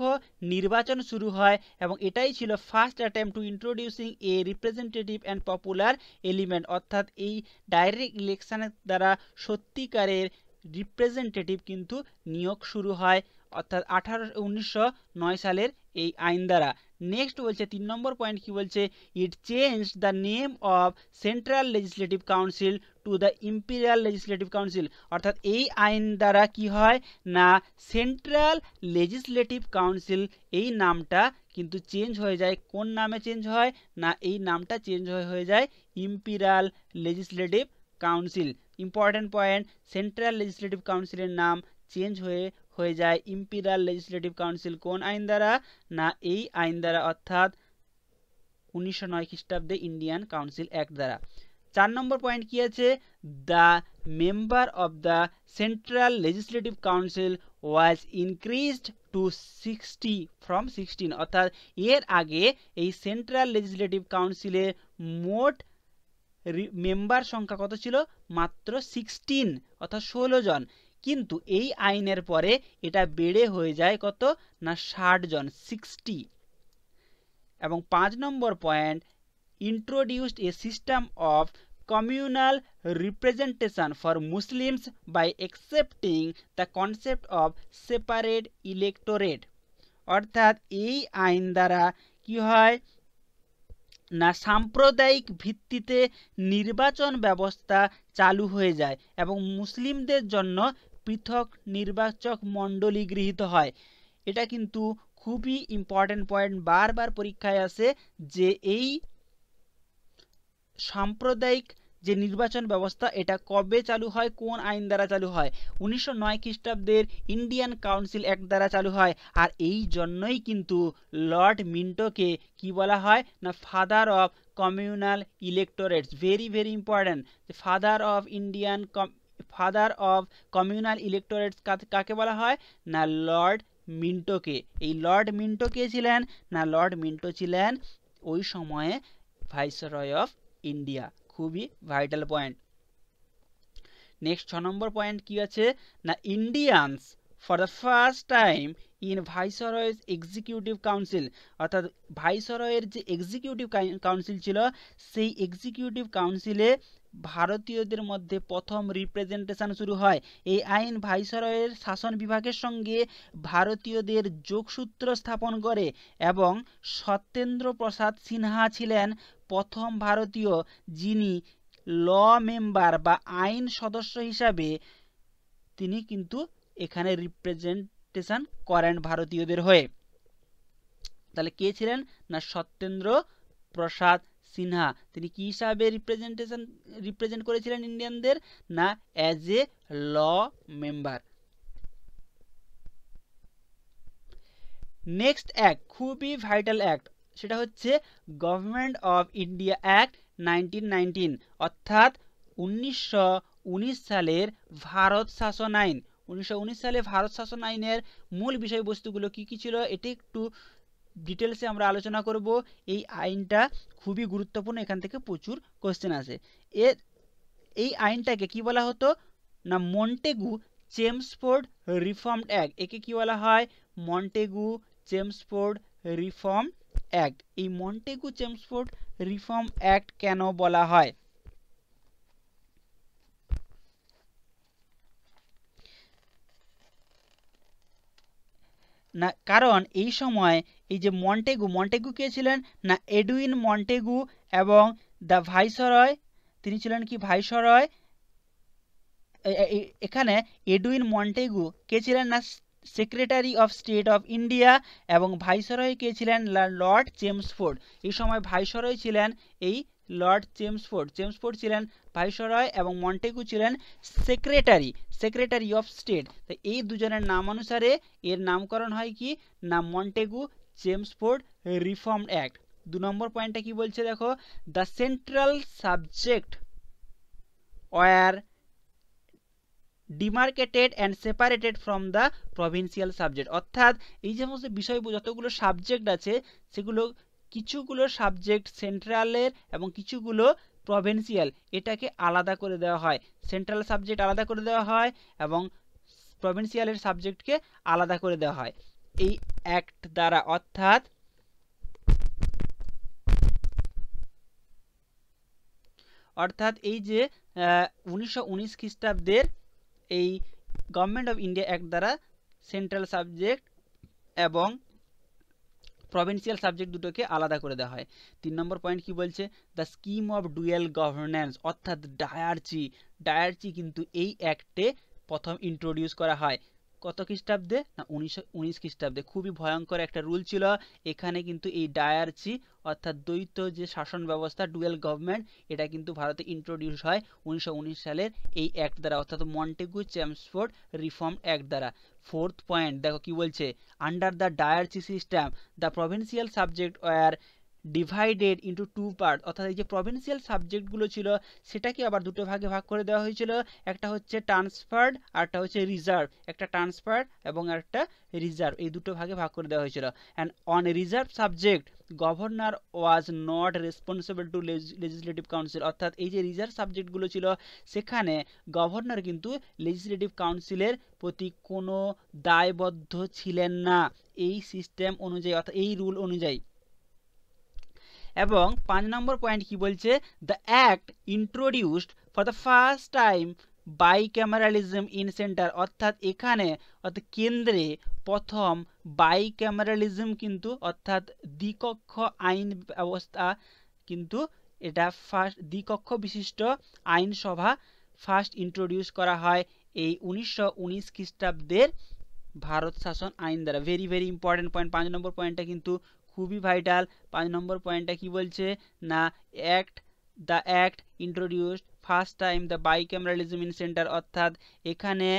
নির্বাচন শুরু হয়, এবং এটাই ছিল first attempt to introducing a representative and popular element, অর্থাৎ এই ডাইরেক্ট ইলেকশনের দ্বারা সত্যিকারের রিপ্রেজেন্টেটিভ কিন্তু নিয়োগ শুরু হয়, অর্থাৎ 1909 সালের এই আইন দ্বারা। নেক্সট বলছে 3 নম্বর পয়েন্ট কি বলছে, it change the name of central legislative council to the imperial legislative council, অর্থাৎ এই আইন দ্বারা কি হয় না, সেন্ট্রাল লেজিসলেটিভ কাউন্সিল এই নামটা কিন্তু চেঞ্জ হয়ে যায়। কোন নামে চেঞ্জ হয় না, এই নামটা চেঞ্জ হয়ে যায় imperial legislative council. Important point, central legislative কাউন্সিলের নাম চেঞ্জ হয়ে যায় ইম্পিরিয়াল লেজিসলেটিভ কাউন্সিল কোন আইন দ্বারা না, এই আইন দ্বারা, অর্থাৎ 1909 খ্রিস্টাব্দে ইন্ডিয়ান কাউন্সিল অ্যাক্ট দ্বারা। 4 নম্বর পয়েন্ট কি আছে, the member of the central legislative council was increased to 60 from 16, অর্থাৎ এর আগে এই সেন্ট্রাল লেজিসলেটিভ কাউন্সিলের মোট মেম্বার সংখ্যা কত ছিল, মাত্র 16 অর্থাৎ 16 জন, কিন্তু এই আইনের পরে এটা বেড়ে হয়ে যায় কত না 60 জন, 60। এবং 5 নম্বর point, introduced a system of communal representation for Muslims by accepting the concept of separate electorate, অর্থাৎ এই আইন দ্বারা কি হয় না, সাম্প্রদায়িক ভিত্তিতে নির্বাচন ব্যবস্থা চালু হয়ে যায় এবং মুসলিমদের জন্য পৃথক নির্বাচক মণ্ডলী গৃহীত হয়। এটা কিন্তু খুবই ইম্পর্টেন্ট পয়েন্ট, বারবার পরীক্ষায় আসে যে এই সাম্প্রদায়িক যে নির্বাচন ব্যবস্থা এটা কবে চালু হয়, কোন আইন দ্বারা চালু হয়, 1909 খ্রিস্টাব্দের ইন্ডিয়ান কাউন্সিল অ্যাক্ট দ্বারা চালু হয়। আর এই জন্যই কিন্তু লর্ড মিন্টোকে কি বলা হয় না, father of communal electorates. Very very important, father of communal electorates কাকে বলা হয় না, লর্ড মিন্টোকে। এই লর্ড মিন্টো কে ছিলেন না, লর্ড মিন্টো ছিলেন ওই সময়ে ভাইসরয় অফ ইন্ডিয়া। খুবই vital point. Next 6 number point কি আছে না, Indians for the first time in ভাইসরয়ের এক্সিকিউটিভ কাউন্সিল, অর্থাৎ ভাইসরয়ের যে এক্সিকিউটিভ কাউন্সিল ছিল সেই এক্সিকিউটিভ কাউন্সিলে ভারতীয়দের মধ্যে প্রথম রিপ্রেজেন্টেশন শুরু হয়। এই আইন ভাইসরয়ের শাসন বিভাগের সঙ্গে ভারতীয়দের যোগসূত্র স্থাপন করে এবং সত্যেন্দ্র প্রসাদ সিনহা ছিলেন প্রথম ভারতীয় যিনি ল মেম্বার বা আইন সদস্য হিসাবে তিনি কিন্তু এখানে রিপ্রেজেন্টেশন করেন ভারতীয়দের হয়ে। তাহলে কে ছিলেন না সত্যেন্দ্র প্রসাদ সিনহা। তিনি কি হিসাবে রিপ্রেজেন্ট করেছিলেন ইন্ডিয়ানদের, না as a law member. Next act, খুবই ভাইটাল অ্যাক্ট, সেটা হচ্ছে গভর্নমেন্ট অফ ইন্ডিয়া অ্যাক্ট 1919, অর্থাৎ 1919 সালের ভারত শাসন আইন। 1919 সালে ভারত শাসন আইনের মূল বিষয়বস্তুগুলো কি কি ছিল এটি একটু ডিটেলসে আমরা আলোচনা করব। এই আইনটা খুবই গুরুত্বপূর্ণ, এখান থেকে প্রচুর কোশ্চেন আসে। এই আইনটাকে কি বলা হতো না মন্টেগু চেমসফোর্ড রিফর্মড অ্যাক্ট। একে কি বলা হয়, মন্টেগু চেমসফোর্ড রিফর্ম অ্যাক্ট। এই মন্টেগু চেমসফোর্ড রিফর্ম অ্যাক্ট কেন বলা হয়, না কারণ এই সময় এই যে মন্টেগু কে ছিলেন না এডুইন মন্টেগু এবং দ্য ভাইসরয়, তিনি ছিলেন কি ভাইসরয়। এখানে এডুইন মন্টেগু কে ছিলেন না secretary of state of India এবং ভাইসরয় কে ছিলেন লর্ড চেমসফোর্ড। এই সময় ভাইসরয় ছিলেন এই লর্ড চেমসফোর্ড ছিলেন ভাইসরয় এবং মন্টেগু ছিলেন সেক্রেটারি অফ স্টেট। তো এই দুজনের নাম অনুসারে এর নামকরণ হয় কি না Montagu Chelmsford reform act. 2 number পয়েন্টটা কি বলছে দেখো, the central subject were demarcated and separated from the provincial subject, অর্থাৎ এই সমস্ত বিষয় যতগুলো সাবজেক্ট আছে সেগুলো কিছুগুলো সাবজেক্ট সেন্ট্রালের এবং কিছুগুলো প্রভিন্সিয়াল, এটাকে আলাদা করে দেওয়া হয়। সেন্ট্রাল সাবজেক্ট আলাদা করে দেওয়া হয় এবং প্রভিন্সিয়ালের সাবজেক্টকে আলাদা করে দেওয়া হয় এই অ্যাক্ট দ্বারা। অর্থাৎ এই যে 1919 খ্রিস্টাব্দের এই গভর্নমেন্ট অফ ইন্ডিয়া অ্যাক্ট দ্বারা সেন্ট্রাল সাবজেক্ট এবং প্রভিন্সিয়াল সাবজেক্ট দুটোকে আলাদা করে দেওয়া হয়। 3 নম্বর পয়েন্ট কি বলছে, the scheme of dual governance, অর্থাৎ ডায়ার্চি কিন্তু এই অ্যাক্টে প্রথম ইন্ট্রোডিউস করা হয়। কত খ্রিস্টাব্দে না 1919 খ্রিস্টাব্দে। খুবই ভয়ঙ্কর একটা রুল ছিল এখানে, কিন্তু এই ডায়ার্চি অর্থাৎ দ্বৈত যে শাসন ব্যবস্থা ডুয়েল গভর্নমেন্ট, এটা কিন্তু ভারতে ইন্ট্রোডিউস হয় 1919 সালের এই অ্যাক্ট দ্বারা, অর্থাৎ মন্টেগু চেমসফোর্ড রিফর্ম অ্যাক্ট দ্বারা। 4th পয়েন্ট দেখো কি বলছে, under the dyarchy system the provincial subject were divided into 2 part, অর্থাৎ এই যে প্রভিন্সিয়াল সাবজেক্টগুলো ছিল সেটাকে আবার দুটো ভাগে ভাগ করে দেওয়া হয়েছিল। একটা হচ্ছে ট্রান্সফার্ড আর একটা হচ্ছে রিজার্ভ। একটা ট্রান্সফার্ড এবং একটা রিজার্ভ, এই দুটো ভাগে ভাগ করে দেওয়া হয়েছিল। And on reserve subject governor was not responsible to legislative council, অর্থাৎ এই যে রিজার্ভ সাবজেক্টগুলো ছিল সেখানে গভর্নর কিন্তু লেজিসলেটিভ কাউন্সিলের প্রতি কোনো দায়বদ্ধ ছিলেন না এই সিস্টেম অনুযায়ী, অর্থাৎ এই রুল অনুযায়ী। এবং 5 নম্বর পয়েন্ট কি বলছে, the act introduced for the first time bicameralism in centre, অর্থাৎ এখানে অর্থাৎ কেন্দ্রে প্রথম বাইক্যামেরালিজম কিন্তু অর্থাৎ দ্বিকক্ষ আইন ব্যবস্থা কিন্তু এটা ফার্স্ট দ্বিকক্ষ বিশিষ্ট আইনসভা ফার্স্ট ইন্ট্রোডিউস করা হয় এই 1919 খ্রিস্টাব্দের ভারত শাসন আইন দ্বারা। Very very important point. 5 নম্বর পয়েন্টটা কিন্তু খুবই ভাইটাল। 5 নম্বর পয়েন্টটা কি বলছে না the act introduced first time the bicameralism in centre, অর্থাৎ এখানে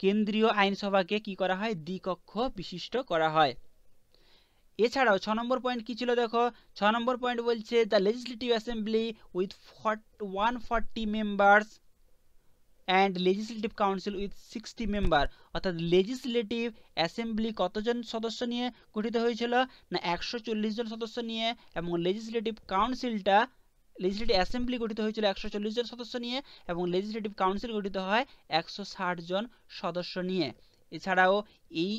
কেন্দ্রীয় আইনসভাকে কি করা হয় দ্বিকক্ষ বিশিষ্ট করা হয়। এছাড়াও 6 নম্বর পয়েন্ট কি ছিল দেখো, 6 নম্বর পয়েন্ট বলছে the legislative assembly with 140 members and legislative council with 60 member, অর্থাৎ লেজিসলেটিভ অ্যাসেম্বলি কতজন সদস্য নিয়ে গঠিত হয়েছিল না 140 জন সদস্য নিয়ে, এবং লেজিসলেটিভ কাউন্সিলটা লেজিসলেটিভ অ্যাসেম্বলি গঠিত হয়েছিল 140 জন সদস্য নিয়ে এবং লেজিসলেটিভ কাউন্সিল গঠিত হয় 160 জন সদস্য নিয়ে। এছাড়াও এই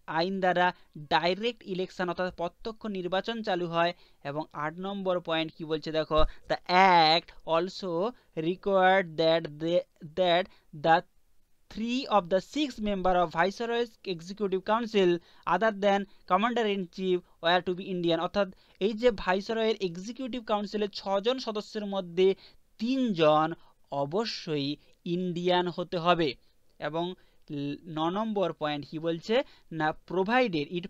আইন দ্বারা ডাইরেক্ট ইলেকশন অর্থাৎ প্রত্যক্ষ নির্বাচন চালু হয়। এবং 8 নম্বর পয়েন্ট কি বলছে দেখো, the act also required that the 3 of the 6 member of Viceroy's Executive Council other than Commander-in-Chief were to be Indian। অর্থাৎ এই যে ভাইসরয়ের এক্সিকিউটিভ কাউন্সিলের 6 জন সদস্যের মধ্যে 3 জন অবশ্যই ইন্ডিয়ান হতে হবে। এবং 9 নম্বর পয়েন্ট কি বলছে না,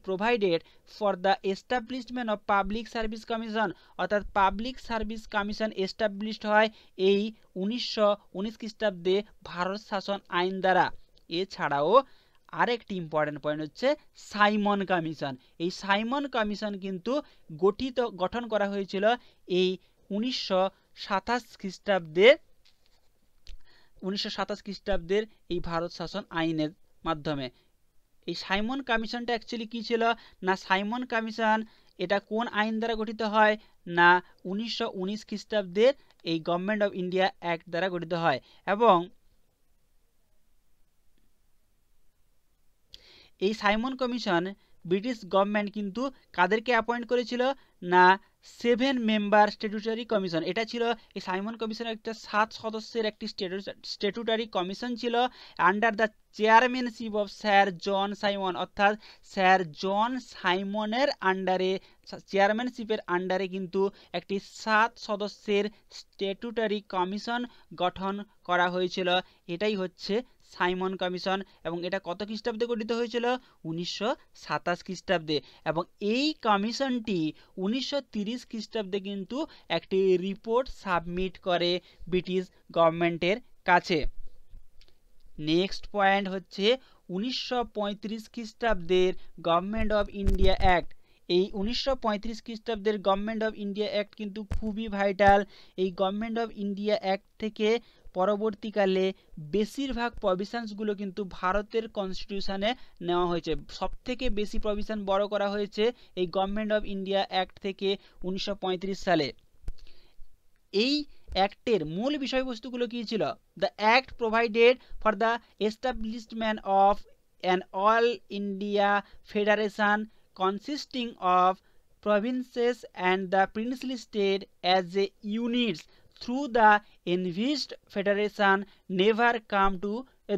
provided for the establishment of public service commission, অর্থাৎ পাবলিক সার্ভিস কমিশন এস্টাবলিশড হয় এই 1919 খ্রিস্টাব্দে ভারত শাসন আইন দ্বারা। এছাড়াও আরেকটি ইম্পর্টেন্ট পয়েন্ট হচ্ছে সাইমন কমিশন। এই সাইমন কমিশন কিন্তু গঠন করা হয়েছিল এই 1927 খ্রিস্টাব্দের এই ভারত শাসন আইনের মাধ্যমে। এই সাইমন কমিশনটা অ্যাকচুয়ালি কি ছিল না, সাইমন কমিশন এটা কোন আইন দ্বারা গঠিত হয় না 1919 খ্রিস্টাব্দের এই গভর্নমেন্ট অফ ইন্ডিয়া অ্যাক্ট দ্বারা গঠিত হয়। এবং এই সাইমন কমিশন ব্রিটিশ গভর্নমেন্ট কিন্তু কাদেরকে অ্যাপয়েন্ট করেছিল না 7 মেম্বার স্ট্যাটুটারি কমিশন। এটা ছিল এই সাইমন কমিশনের একটা 7 সদস্যের একটি স্ট্যাটুটারি কমিশন ছিল under the chairmanship of sir John Simon, অর্থাৎ স্যার জন সাইমনের আন্ডারে, চেয়ারম্যানশিপের আন্ডারে কিন্তু একটি 7 সদস্যের স্ট্যাটুটারি কমিশন গঠন করা হয়েছিল। এটাই হচ্ছে সাইমন কমিশন। এবং এটা কত খ্রিস্টাব্দে গঠিত হয়েছিল 1927 খ্রিস্টাব্দে। এবং এই কমিশনটি 1930 খ্রিস্টাব্দে কিন্তু একটি রিপোর্ট সাবমিট করে ব্রিটিশ গভর্নমেন্টের কাছে। নেক্সট পয়েন্ট হচ্ছে 1935 খ্রিস্টাব্দের গভর্নমেন্ট অফ ইন্ডিয়া অ্যাক্ট। এই 1935 খ্রিস্টাব্দের গভর্নমেন্ট অফ ইন্ডিয়া অ্যাক্ট কিন্তু খুবই ভাইটাল। এই গভর্নমেন্ট অফ ইন্ডিয়া অ্যাক্ট থেকে পরবর্তীকালে বেশিরভাগ প্রভিশনসগুলো কিন্তু ভারতের কনস্টিটিউশনে নেওয়া হয়েছে। সবথেকে বেশি প্রভিশন বড় করা হয়েছে এই গভর্নমেন্ট অফ ইন্ডিয়া অ্যাক্ট থেকে 1935 সালে। এই অ্যাক্টের মূল বিষয়বস্তুগুলো কী ছিল? The act provided for the establishment of an all India federation consisting of provinces and the princely state as a units through the envisaged federation never come to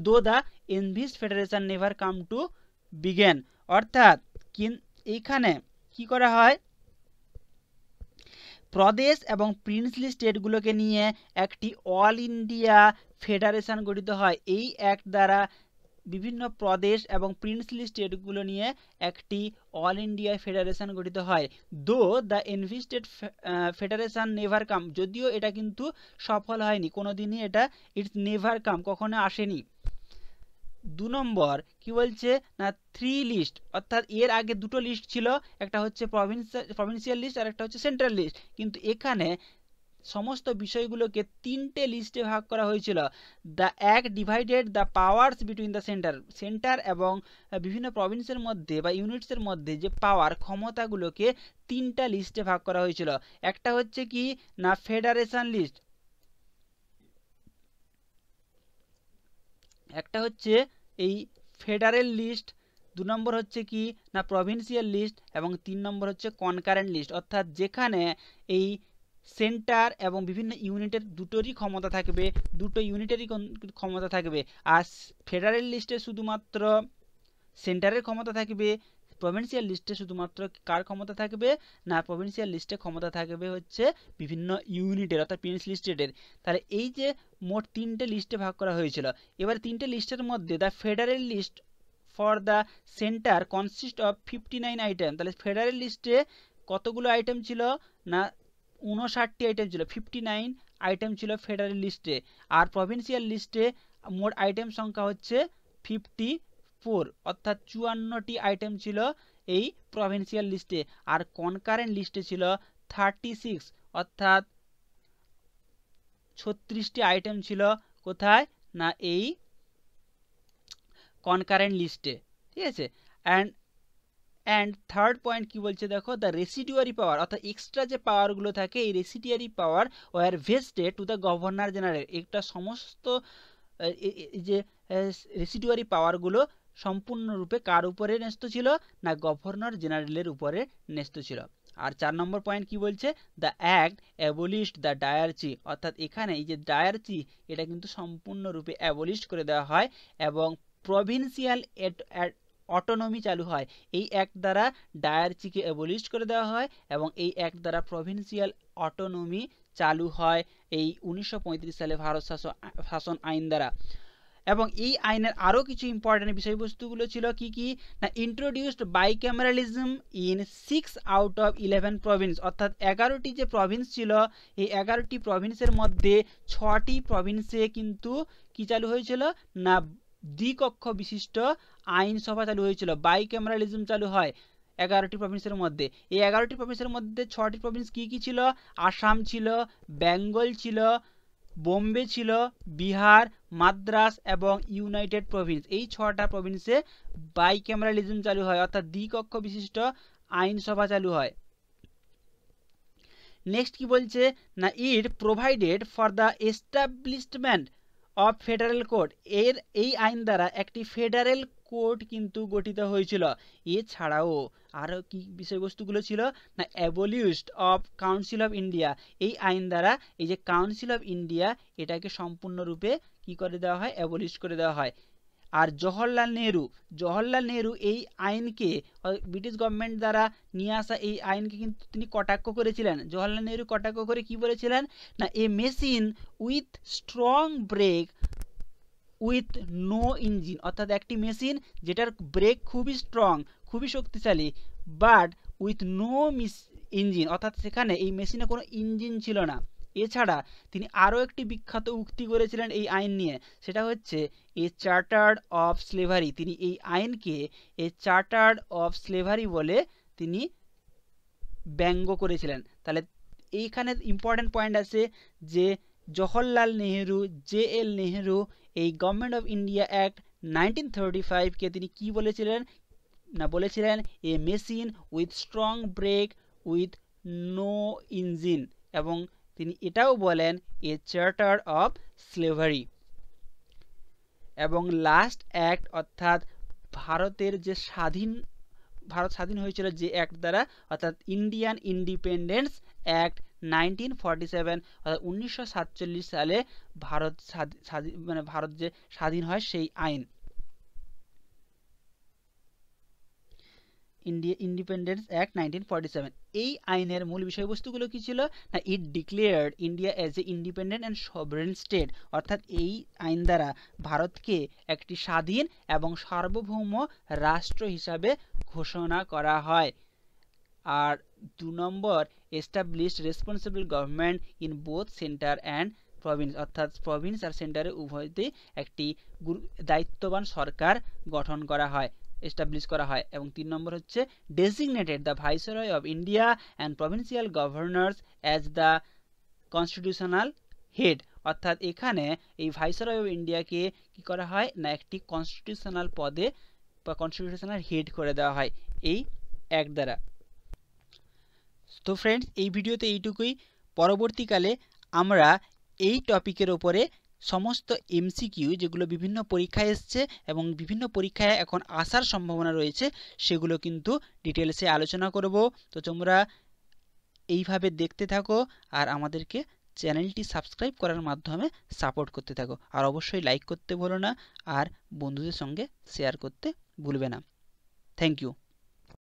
though the envisaged federation never come to begin। অর্থাৎ এইখানে কি করা হয়, প্রদেশ এবং princely স্টেটগুলোকে নিয়ে একটি all India federation গঠিত হয়। এই অ্যাক্ট দ্বারা বিভিন্ন প্রদেশ এবং প্রিন্সলি স্টেটগুলো নিয়ে একটি অল ইন্ডিয়া ফেডারেশন গঠিত হয়। দো দ্য এনভিস্টেড ফেডারেশন নেভার কাম, যদিও এটা কিন্তু সফল হয়নি কোনোদিনই, এটা ইটস নেভার কাম, কখনো আসেনি। 2 নম্বর কি বলছে না 3 লিস্ট, অর্থাৎ এর আগে দুটো লিস্ট ছিল, একটা হচ্ছে প্রভিন্সিয়াল লিস্ট আর একটা হচ্ছে সেন্ট্রাল লিস্ট, কিন্তু এখানে সমস্ত বিষয়গুলোকে 3টে লিস্টে ভাগ করা হয়েছিল। The act divided the powers between the centre এবং বিভিন্ন প্রভিন্সের মধ্যে বা ইউনিটসের মধ্যে যে পাওয়ার ক্ষমতাগুলোকে 3টা লিস্টে ভাগ করা হয়েছিল। একটা হচ্ছে কি না ফেডারেশন লিস্ট, একটা হচ্ছে এই ফেডারেল লিস্ট, 2 নম্বর হচ্ছে কি না প্রভিন্সিয়াল লিস্ট এবং 3 নম্বর হচ্ছে কনকারেন্ট লিস্ট, অর্থাৎ যেখানে এই সেন্টার এবং বিভিন্ন ইউনিটের দুটোরই ক্ষমতা থাকবে, দুটো ইউনিটেরই ক্ষমতা থাকবে। আর ফেডারেল লিস্টে শুধুমাত্র সেন্টারের ক্ষমতা থাকবে, প্রভিন্সিয়াল লিস্টে শুধুমাত্র কার ক্ষমতা থাকবে না প্রভিন্সিয়াল লিস্টে ক্ষমতা থাকবে হচ্ছে বিভিন্ন ইউনিটের অর্থাৎ প্রিন্সলি স্টেটের। তাহলে এই যে মোট 3টে লিস্টে ভাগ করা হয়েছিল, এবার 3টে লিস্টের মধ্যে the federal list for the centre consist of 59 item. তাহলে ফেডারেল লিস্টে কতগুলো আইটেম ছিল না 59টি আইটেম ছিল, 59 আইটেম ছিল ফেডারেল লিস্টে। আর প্রভিন্সিয়াল লিস্টে মোট আইটেম সংখ্যা হচ্ছে 54, অর্থাৎ 54টি আইটেম ছিল এই প্রভিন্সিয়াল লিস্টে। আর কনকারেন্ট লিস্টে ছিল 36, অর্থাৎ 36টি আইটেম ছিল কোথায় না এই কনকারেন্ট লিস্টে, ঠিক আছে। অ্যান্ড অ্যান্ড থার্ড পয়েন্ট কি বলছে দেখো, দ্য রেসিডুয়ারি পাওয়ার অর্থাৎ এক্সট্রা যে পাওয়ারগুলো থাকে এই residuary power were vested to the governor general. একটা সমস্ত যে রেসিডুয়ারি পাওয়ারগুলো সম্পূর্ণরূপে কার উপরে ন্যস্ত ছিল না গভর্নর জেনারেলের উপরে ন্যস্ত ছিল। আর 4 নম্বর পয়েন্ট কি বলছে, দ্য অ্যাক্ট অ্যাবলিশড দ্য ডায়ারচি অর্থাৎ এখানে এই যে ডায়ারচি এটা কিন্তু সম্পূর্ণরূপে অ্যাবলিশ করে দেওয়া হয় এবং প্রভিন্সিয়াল অটোনমি চালু হয়। এই অ্যাক্ট দ্বারা ডায়ারচিকে অ্যাবলিশ করে দেওয়া হয় এবং এই অ্যাক্ট দ্বারা প্রভিন্সিয়াল অটোনমি চালু হয় এই 1935 সালে ভারত শাসন আইন দ্বারা। এবং এই আইনের আরও কিছু ইম্পর্টেন্ট বিষয়বস্তুগুলো ছিল কি কি না, introduced bicameralism in 6 out of 11 province অর্থাৎ 11টি যে প্রভিন্স ছিল এই 11টি প্রভিন্সের মধ্যে 6টি প্রভিন্সে কিন্তু কি চালু হয়েছিল না দ্বিকক্ষ বিশিষ্ট আইনসভা চালু হয়েছিল, বাইক্যামেরালিজম চালু হয় 11টি প্রভিন্সের মধ্যে। এই 11টি প্রভিন্সের মধ্যে 6টি প্রভিন্স কি কি ছিল, আসাম ছিল, বেঙ্গল ছিল, বোম্বে ছিল, বিহার, মাদ্রাস এবং ইউনাইটেড প্রভিন্স। এই 6টা প্রভিন্সে বাইক্যামেরালিজম চালু হয় অর্থাৎ দ্বিকক্ষ বিশিষ্ট আইনসভা চালু হয়। নেক্সট কি বলছে না, it provided for the establishment of federal court এই আইন দ্বারা একটি ফেডারেল কোর্ট কিন্তু গঠিত হয়েছিল। এছাড়াও আরও কি বিষয়বস্তুগুলো ছিল না, abolished of council of India এই আইন দ্বারা এই যে কাউন্সিল অফ ইন্ডিয়া এটাকে সম্পূর্ণরূপে কি করে দেওয়া হয়, অ্যাবলিশ করে দেওয়া হয়। আর জওহরলাল নেহরু এই আইনকে ব্রিটিশ গভর্নমেন্ট দ্বারা নিয়ে আসা এই আইনকে কিন্তু তিনি কটাক্ষ করেছিলেন। জওহরলাল নেহরু কটাক্ষ করে কি বলেছিলেন না, a machine with strong brake with no engine অর্থাৎ একটি মেশিন যেটার ব্রেক খুবই স্ট্রং খুবই শক্তিশালী বাট উইথ নো ইঞ্জিন অর্থাৎ সেখানে এই মেশিনে কোনো ইঞ্জিন ছিল না। এছাড়া তিনি আরও একটি বিখ্যাত উক্তি করেছিলেন এই আইন নিয়ে, সেটা হচ্ছে এ চার্টার্ড অফ স্লেভারি। তিনি এই আইনকে এ চার্টার্ড অফ স্লেভারি বলে তিনি ব্যঙ্গ করেছিলেন। তাহলে এইখানে ইম্পর্টেন্ট পয়েন্ট আছে যে জওহরলাল নেহরু JL নেহরু এই গভর্নমেন্ট অফ ইন্ডিয়া অ্যাক্ট 1935কে তিনি কি বলেছিলেন না, বলেছিলেন a machine with strong brake with no engine এবং তিনি এটাও বলেন এ চার্টার অফ স্লেভারি। এবং লাস্ট অ্যাক্ট অর্থাৎ ভারতের যে ভারত স্বাধীন হয়েছিল যে অ্যাক্ট দ্বারা অর্থাৎ ইন্ডিয়ান ইন্ডিপেন্ডেন্স অ্যাক্ট 1947 অর্থাৎ 1947 সালে ভারত যে স্বাধীন হয় সেই আইন ইন্ডিপেন্ডেন্স অ্যাক্ট 1947। এই আইনের মূল বিষয়বস্তুগুলো কি ছিল না, it declared India as a independent and sovereign state অর্থাৎ এই আইন দ্বারা ভারতকে একটি স্বাধীন এবং সার্বভৌম রাষ্ট্র হিসাবে ঘোষণা করা হয়। আর 2 number, established responsible government in both centre and province অর্থাৎ প্রভিন্স আর সেন্টারে উভয়তেই একটি দায়িত্ববান সরকার গঠন করা হয়, এস্টাবলিশ করা হয়। এবং 3 নম্বর হচ্ছে designated the viceroy of India and provincial governors as the constitutional head অর্থাৎ এখানে এই ভাইসরয় অফ ইন্ডিয়াকে কি করা হয় না একটি কনস্টিটিউশনাল পদে বা কনস্টিটিউশনাল হেড করে দেওয়া হয় এই অ্যাক্ট দ্বারা। তো ফ্রেন্ডস এই ভিডিওতে এইটুকুই। পরবর্তীকালে আমরা এই টপিকের ওপরে সমস্ত MCQ যেগুলো বিভিন্ন পরীক্ষায় এসছে এবং বিভিন্ন পরীক্ষায় এখন আসার সম্ভাবনা রয়েছে সেগুলো কিন্তু ডিটেলসে আলোচনা করব। তো তোমরা এইভাবে দেখতে থাকো আর আমাদেরকে চ্যানেলটি সাবস্ক্রাইব করার মাধ্যমে সাপোর্ট করতে থাকো। আর অবশ্যই লাইক করতে ভুলো না আর বন্ধুদের সঙ্গে শেয়ার করতে ভুলবে না। Thank you.